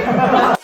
I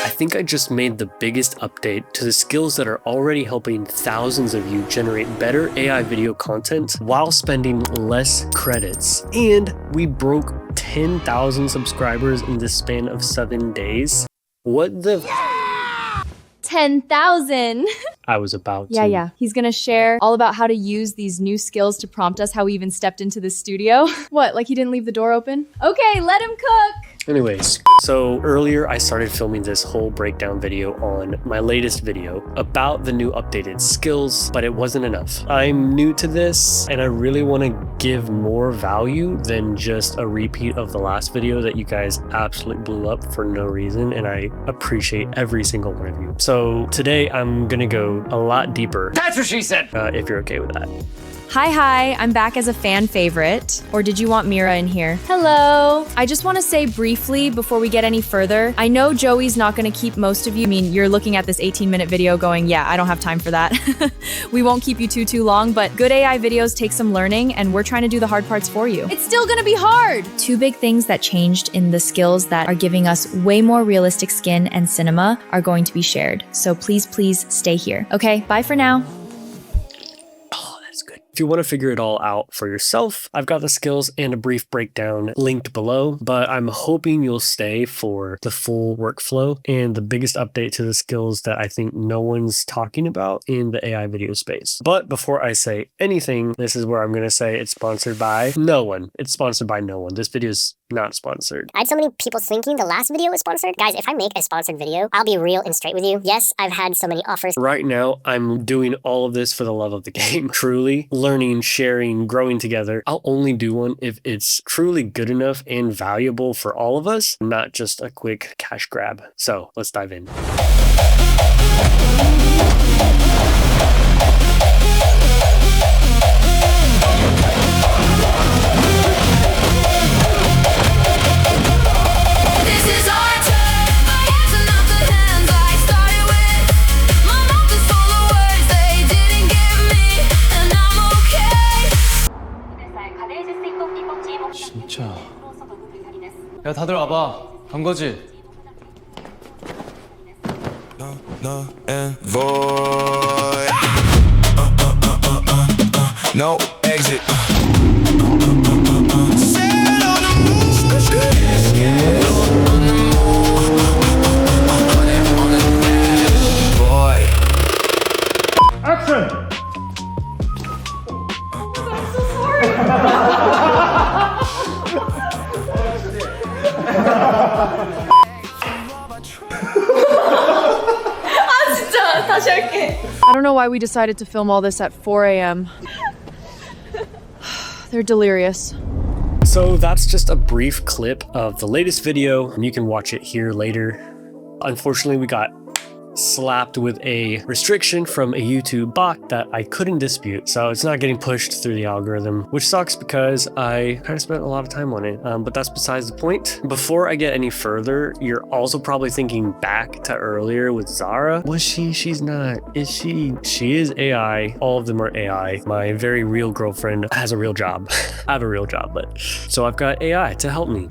think I just made the biggest update to the skills that are already helping thousands of you generate better AI video content while spending less credits. And we broke 10,000 subscribers in the span of 7 days. What the... 10,000. I was about to. Yeah. He's gonna share all about how to use these new skills to prompt us, how we even stepped into the studio. What, like he didn't leave the door open? Okay, let him cook. Anyways, so earlier I started filming this whole breakdown video on my latest video about the new updated skills, but it wasn't enough. I'm new to this and I really want to give more value than just a repeat of the last video that you guys absolutely blew up for no reason, and I appreciate every single one of you. So today I'm gonna go a lot deeper. That's what she said! If you're okay with that. Hi, I'm back as a fan favorite. Or did you want Mira in here? Hello. I just want to say briefly before we get any further, I know Joey's not going to keep most of you. I mean, you're looking at this 18-minute video going, yeah, I don't have time for that. We won't keep you too long, but good AI videos take some learning and we're trying to do the hard parts for you. It's still going to be hard. Two big things that changed in the skills that are giving us way more realistic skin and cinema are going to be shared. So please stay here. Okay, bye for now. If you want to figure it all out for yourself, I've got the skills and a brief breakdown linked below, but I'm hoping you'll stay for the full workflow and the biggest update to the skills that I think no one's talking about in the AI video space. But before I say anything, this is where I'm going to say it's sponsored by no one. It's sponsored by no one. This video is not sponsored. I had so many people thinking the last video was sponsored. Guys, if I make a sponsored video, I'll be real and straight with you. Yes, I've had so many offers. Right now, I'm doing all of this for the love of the game. Truly, learning, sharing, growing together. I'll only do one if it's truly good enough and valuable for all of us, not just a quick cash grab. So let's dive in. 진짜. 야, 다들 와봐. 간 거지? No and void. No exit. Action! I'm so sorry. I don't know why we decided to film all this at 4 a.m. They're delirious. So that's just a brief clip of the latest video, and you can watch it here later. Unfortunately, we got slapped with a restriction from a YouTube bot that I couldn't dispute, so it's not getting pushed through the algorithm, which sucks because I kind of spent a lot of time on it, but that's besides the point. Before I get any further, you're also probably thinking back to earlier with Zara. Was she? She's not. Is she? She is AI. All of them are AI. My very real girlfriend has a real job. I have a real job, but so I've got AI to help me.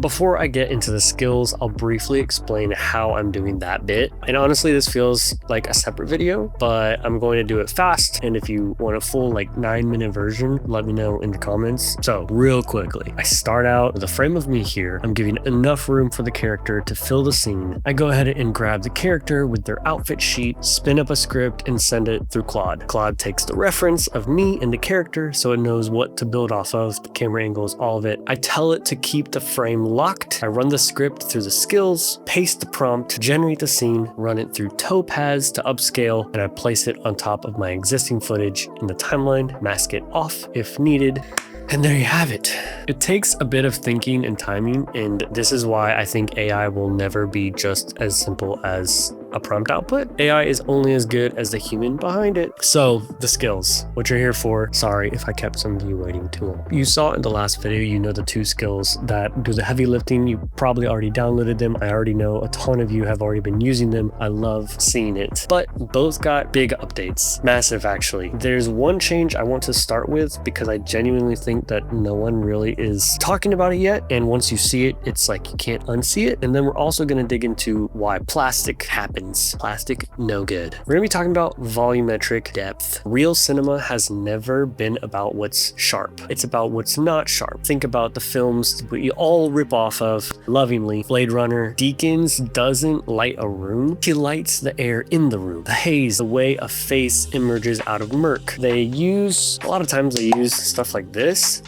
Before I get into the skills, I'll briefly explain how I'm doing that bit. And honestly, this feels like a separate video, but I'm going to do it fast. And if you want a full 9-minute version, let me know in the comments. So real quickly, I start out with a frame of me here. I'm giving enough room for the character to fill the scene. I go ahead and grab the character with their outfit sheet, spin up a script, and send it through Claude. Claude takes the reference of me and the character so it knows what to build off of, the camera angles, all of it. I tell it to keep the frame locked. I run the script through the skills, paste the prompt, generate the scene, run it through Topaz to upscale, and I place it on top of my existing footage in the timeline, mask it off if needed. And there you have it. It takes a bit of thinking and timing, and this is why I think AI will never be just as simple as a prompt output. AI is only as good as the human behind it. So the skills, what you're here for. Sorry if I kept some of you waiting too long. You saw in the last video, you know the 2 skills that do the heavy lifting. You probably already downloaded them. I already know a ton of you have already been using them. I love seeing it, but both got big updates, massive actually. There's one change I want to start with because I genuinely think that no one really is talking about it yet. And once you see it, it's like you can't unsee it. And then we're also going to dig into why plastic happens. Plastic, no good. We're going to be talking about volumetric depth. Real cinema has never been about what's sharp. It's about what's not sharp. Think about the films we all rip off of lovingly. Blade Runner. Deakins doesn't light a room. He lights the air in the room. The haze, the way a face emerges out of murk. A lot of times they use stuff like this.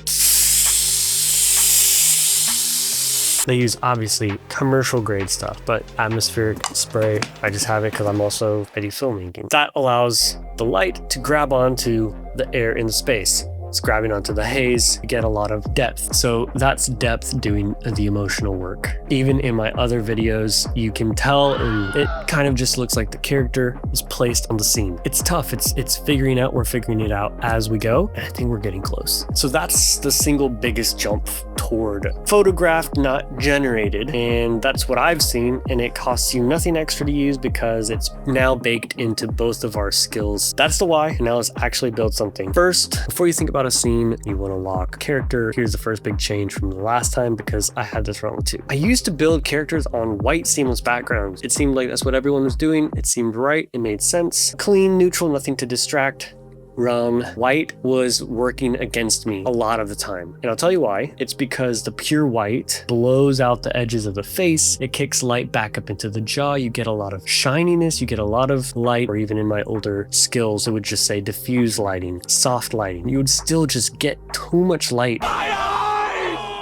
They use obviously commercial grade stuff, but atmospheric spray, I just have it because I do filmmaking. That allows the light to grab onto the air in the space. It's grabbing onto the haze, you get a lot of depth. So that's depth doing the emotional work. Even in my other videos, you can tell, and it kind of just looks like the character is placed on the scene. It's tough, it's figuring out, we're figuring it out as we go, and I think we're getting close. So that's the single biggest jump toward photographed, not generated. And that's what I've seen, and it costs you nothing extra to use because it's now baked into both of our skills. That's the why. Now let's actually build something. First, before you think about a scene, you want to lock character. Here's the first big change from the last time because I had this wrong too. I used to build characters on white seamless backgrounds. It seemed like that's what everyone was doing. It seemed right. It made sense. Clean, neutral, nothing to distract. Wrong. White was working against me a lot of the time. And I'll tell you why. It's because the pure white blows out the edges of the face. It kicks light back up into the jaw. You get a lot of shininess. You get a lot of light, or even in my older skills, it would just say diffuse lighting, soft lighting. You would still just get too much light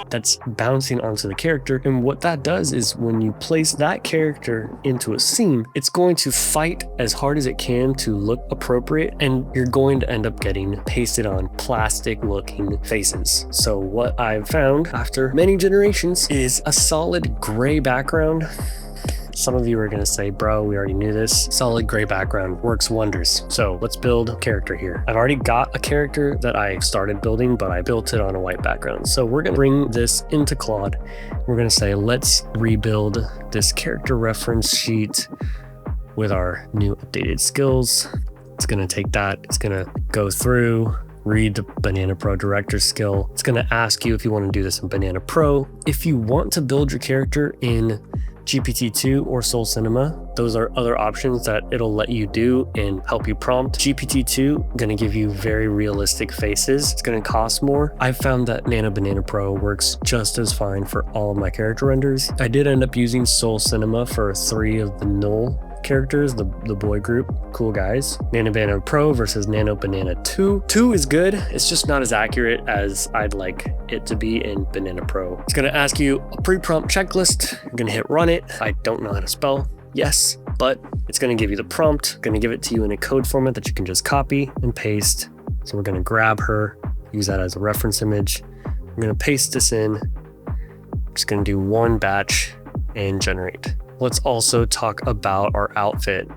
that's bouncing onto the character. And what that does is when you place that character into a scene, it's going to fight as hard as it can to look appropriate, and you're going to end up getting pasted on plastic looking faces. So what I've found after many generations is a solid gray background. Some of you are going to say, bro, we already knew this. Solid gray background works wonders. So let's build a character here. I've already got a character that I started building, but I built it on a white background. So we're going to bring this into Claude. We're going to say, let's rebuild this character reference sheet with our new updated skills. It's going to take that. It's going to go through, read the NBPro director skill. It's going to ask you if you want to do this in NBPro. If you want to build your character in GPT-2 or Soul Cinema, those are other options that it'll let you do and help you prompt. GPT-2 gonna give you very realistic faces. It's gonna cost more. I've found that NBPro works just as fine for all of my character renders. I did end up using Soul Cinema for 3 of the null characters, the boy group, cool guys. NBPro versus Nano 2. 2 is good, it's just not as accurate as I'd like it to be in NBPro. It's gonna ask you a pre-prompt checklist. You're gonna hit run it. I don't know how to spell, yes, but it's gonna give you the prompt, gonna give it to you in a code format that you can just copy and paste. So we're gonna grab her, use that as a reference image. I'm gonna paste this in. I'm just gonna do 1 batch and generate. Let's also talk about our outfit.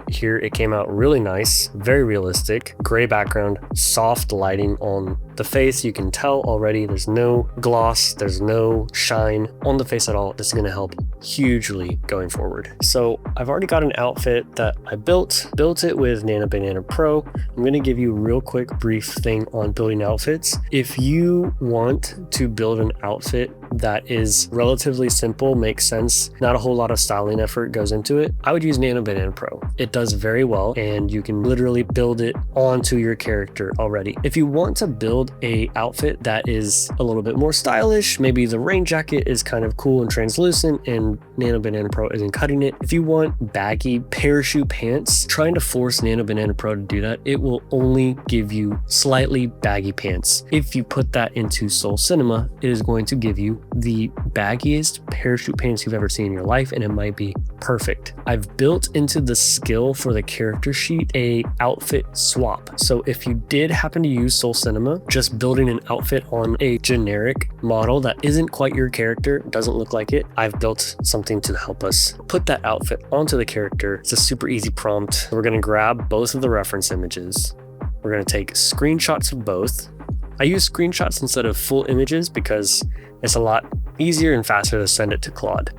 Here it came out really nice, very realistic, gray background, soft lighting on the face. You can tell already there's no gloss, there's no shine on the face at all. This is going to help hugely going forward. So I've already got an outfit that I built it with NBPro. I'm going to give you a real quick brief thing on building outfits. If you want to build an outfit that is relatively simple, makes sense, not a whole lot of styling effort goes into it, I would use NBPro. It does very well, and you can literally build it onto your character already. If you want to build a outfit that is a little bit more stylish, maybe the rain jacket is kind of cool and translucent and NBPro isn't cutting it. If you want baggy parachute pants, trying to force NBPro to do that, it will only give you slightly baggy pants. If you put that into Soul Cinema, it is going to give you the baggiest parachute pants you've ever seen in your life, and it might be perfect. I've built into the skill for the character sheet a outfit swap. So if you did happen to use Soul Cinema, just building an outfit on a generic model that isn't quite your character, doesn't look like it, I've built something to help us put that outfit onto the character. It's a super easy prompt. We're gonna grab both of the reference images. We're gonna take screenshots of both. I use screenshots instead of full images because it's a lot easier and faster to send it to Claude.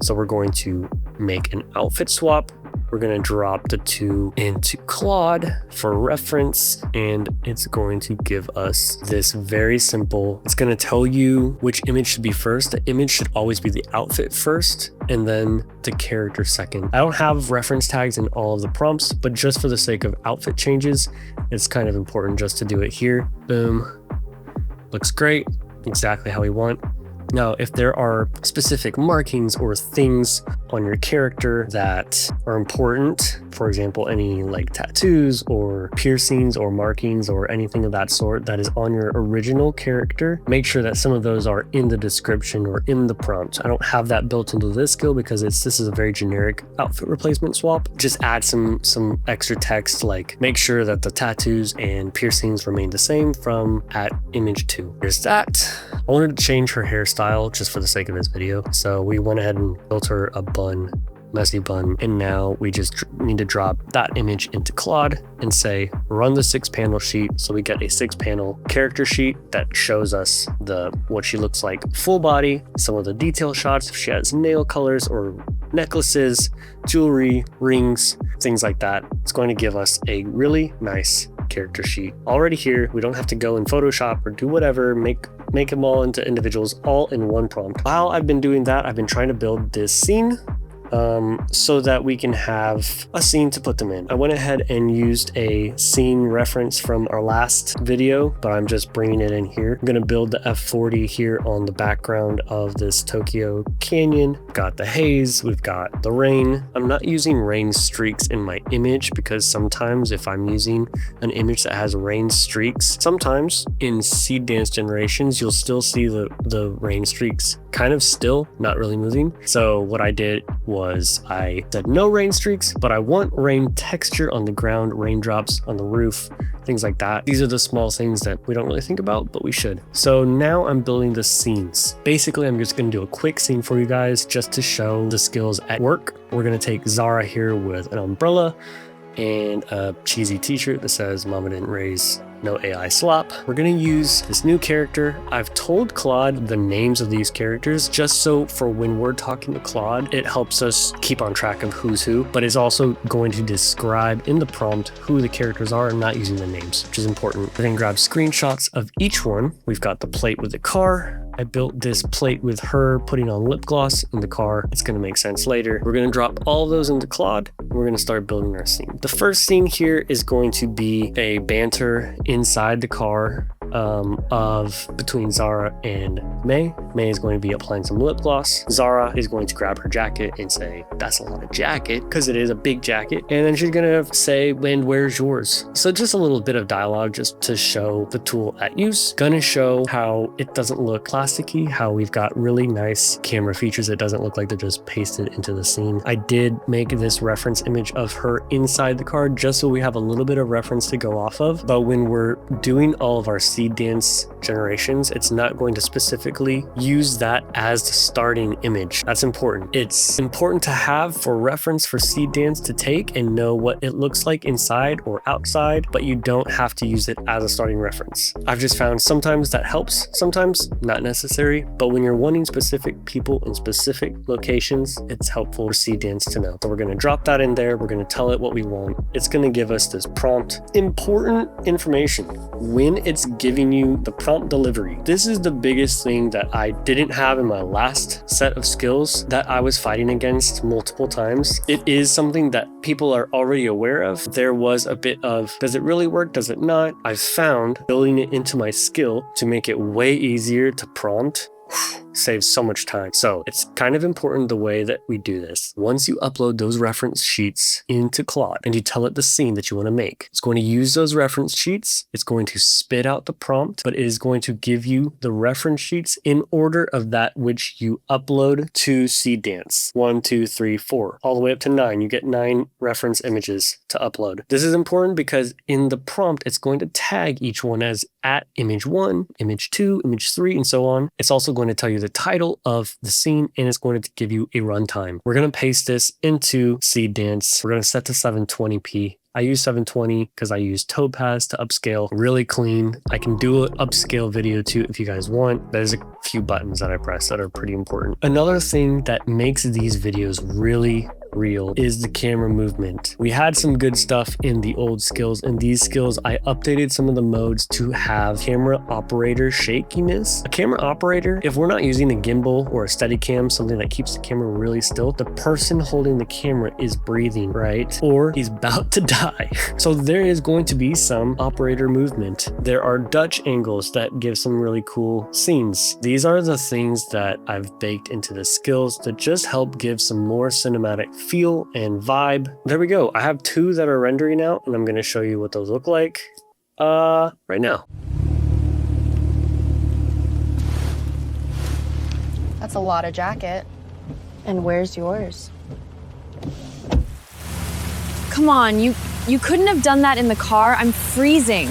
So we're going to make an outfit swap. We're going to drop the two into Claude for reference, and it's going to give us this very simple, it's going to tell you which image should be first. The image should always be the outfit first and then the character second. I don't have reference tags in all of the prompts, but just for the sake of outfit changes, it's kind of important just to do it here. Boom. Looks great. Exactly how we want. Now, if there are specific markings or things on your character that are important, for example, any like tattoos or piercings or markings or anything of that sort that is on your original character, make sure that some of those are in the description or in the prompt. I don't have that built into this skill because this is a very generic outfit replacement swap. Just add some extra text, like make sure that the tattoos and piercings remain the same from at image 2. Here's that. I wanted to change her hairstyle just for the sake of this video. So we went ahead and built her a bun, messy bun. And now we just need to drop that image into Claude and say, run the 6-panel sheet. So we get a 6-panel character sheet that shows us what she looks like full body, some of the detail shots, if she has nail colors or necklaces, jewelry, rings, things like that. It's going to give us a really nice character sheet already here. We don't have to go in Photoshop or do whatever, make them all into individuals all in one prompt. While I've been doing that, I've been trying to build this scene so that we can have a scene to put them in. I went ahead and used a scene reference from our last video, but I'm just bringing it in here. I'm gonna build the F40 here on the background of this Tokyo Canyon. We've got the haze, we've got the rain. I'm not using rain streaks in my image because sometimes if I'm using an image that has rain streaks, sometimes in Seedance generations, you'll still see the rain streaks kind of still, not really moving. So what I did was I said no rain streaks, but I want rain texture on the ground, raindrops on the roof, things like that. These are the small things that we don't really think about, but we should. So now I'm building the scenes. Basically, I'm just gonna do a quick scene for you guys just to show the skills at work. We're gonna take Zara here with an umbrella and a cheesy t-shirt that says Mama didn't raise no AI slop. We're gonna use this new character. I've told Claude the names of these characters just so for when we're talking to Claude, it helps us keep on track of who's who, but it's also going to describe in the prompt who the characters are and not using the names, which is important. We're gonna grab screenshots of each one. We've got the plate with the car. I built this plate with her putting on lip gloss in the car. It's gonna make sense later. We're gonna drop all of those into Claude and we're gonna start building our scene. The first scene here is going to be a banter inside the car between Zara and May. May is going to be applying some lip gloss. Zara is going to grab her jacket and say, that's a lot of jacket, because it is a big jacket. And then she's gonna say, and where's yours? So just a little bit of dialogue just to show the tool at use. Gonna show how it doesn't look plasticky, how we've got really nice camera features. It doesn't look like they're just pasted into the scene. I did make this reference image of her inside the car just so we have a little bit of reference to go off of. But when we're doing all of our Seedance generations, it's not going to specifically use that as the starting image. That's important. It's important to have for reference for Seedance to take and know what it looks like inside or outside, but you don't have to use it as a starting reference. I've just found sometimes that helps, sometimes not necessary, but when you're wanting specific people in specific locations, it's helpful for Seedance to know. So we're going to drop that in there. We're going to tell it what we want. It's going to give us this prompt. Important information when it's giving you the prompt delivery. This is the biggest thing that I didn't have in my last set of skills that I was fighting against multiple times. It is something that people are already aware of. There was a bit of, does it really work? Does it not? I've found building it into my skill to make it way easier to prompt saves so much time. So it's kind of important the way that we do this. Once you upload those reference sheets into Claude and you tell it the scene that you want to make, it's going to use those reference sheets. It's going to spit out the prompt, but it is going to give you the reference sheets in order of that which you upload to Seedance. 1, 2, 3, 4, all the way up to 9. You get 9 reference images to upload. This is important because in the prompt, it's going to tag each one as at image 1, image 2, image 3, and so on. It's also going to tell you the title of the scene, and it's going to give you a runtime. We're going to paste this into Seedance. We're going to set to 720p. I use 720 because I use Topaz to upscale really clean. I can do an upscale video too if you guys want. There's a few buttons that I press that are pretty important. Another thing that makes these videos really real is the camera movement. We had some good stuff in the old skills. In these skills, I updated some of the modes to have camera operator shakiness. A camera operator, if we're not using a gimbal or a Steadicam, something that keeps the camera really still, the person holding the camera is breathing, right? Or he's about to die. So there is going to be some operator movement. There are Dutch angles that give some really cool scenes. These are the things that I've baked into the skills to just help give some more cinematic feel and vibe. There we go. I have 2 that are rendering out, and I'm going to show you what those look like right now. That's a lot of jacket. And where's yours? Come on, you couldn't have done that in the car. I'm freezing.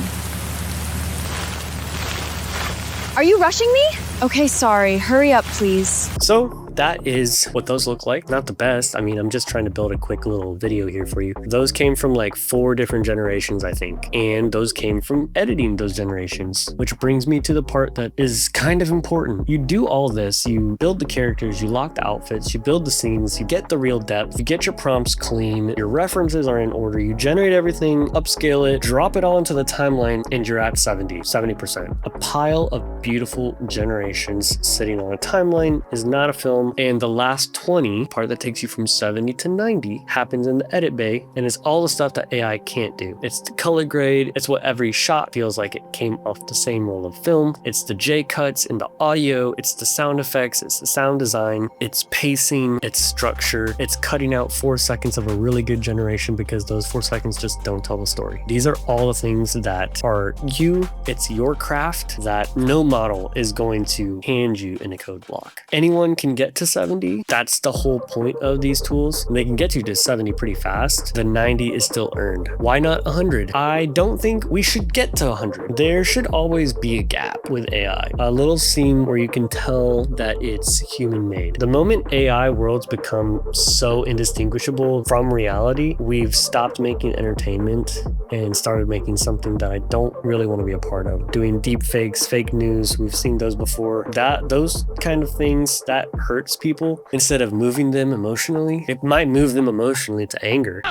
Are you rushing me? Okay, sorry. Hurry up, please. So that is what those look like. Not the best. I mean, I'm just trying to build a quick little video here for you. Those came from like 4 different generations, I think. And those came from editing those generations, which brings me to the part that is kind of important. You do all this, you build the characters, you lock the outfits, you build the scenes, you get the real depth, you get your prompts clean, your references are in order, you generate everything, upscale it, drop it all into the timeline, and you're at 70%. A pile of beautiful generations sitting on a timeline is not a film. And the last 20, part that takes you from 70 to 90, happens in the edit bay, and it's all the stuff that AI can't do. It's the color grade, it's what every shot feels like it came off the same roll of film, it's the J cuts in the audio, it's the sound effects, it's the sound design, it's pacing, it's structure, it's cutting out 4 seconds of a really good generation because those 4 seconds just don't tell the story. These are all the things that are you, it's your craft that no model is going to hand you in a code block. Anyone can get to 70. That's the whole point of these tools. They can get you to 70 pretty fast. The 90 is still earned. Why not 100? I don't think we should get to 100. There should always be a gap with AI. A little scene where you can tell that it's human made. The moment AI worlds become so indistinguishable from reality, we've stopped making entertainment and started making something that I don't really want to be a part of. Doing deep fakes, fake news, we've seen those before. Those kind of things, that hurts people instead of moving them emotionally. It might move them emotionally to anger.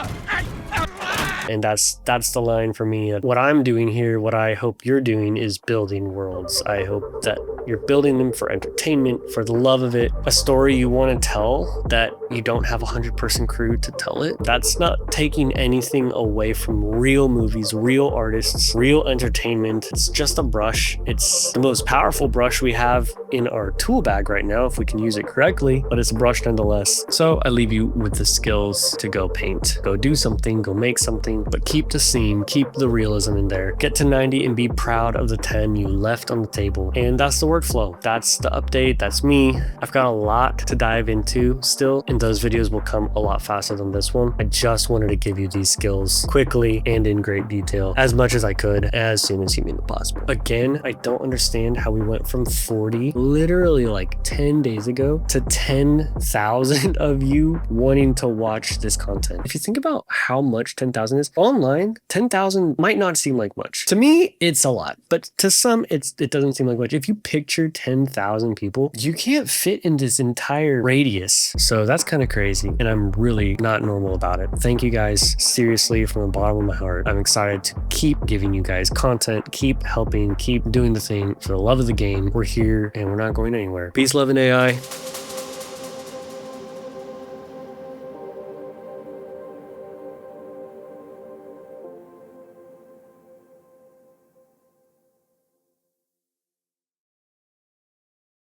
And that's the line for me. What I'm doing here, what I hope you're doing, is building worlds. I hope that you're building them for entertainment, for the love of it. A story you want to tell that you don't have a 100-person crew to tell it. That's not taking anything away from real movies, real artists, real entertainment. It's just a brush. It's the most powerful brush we have in our tool bag right now, if we can use it correctly, but it's a brush nonetheless. So I leave you with the skills to go paint, go do something, go make something, but keep the scene, keep the realism in there. Get to 90 and be proud of the 10 you left on the table. And that's the workflow. That's the update. That's me. I've got a lot to dive into still, and those videos will come a lot faster than this one. I just wanted to give you these skills quickly and in great detail, as much as I could, as soon as humanly possible. Again, I don't understand how we went from 40, literally like 10 days ago, to 10,000 of you wanting to watch this content. If you think about how much 10,000 is, online, 10,000 might not seem like much. To me, it's a lot, but to some, it doesn't seem like much. If you picture 10,000 people, you can't fit in this entire radius. So that's kind of crazy, and I'm really not normal about it. Thank you guys, seriously, from the bottom of my heart. I'm excited to keep giving you guys content, keep helping, keep doing the thing for the love of the game. We're here, and we're not going anywhere. Peace, love, and AI.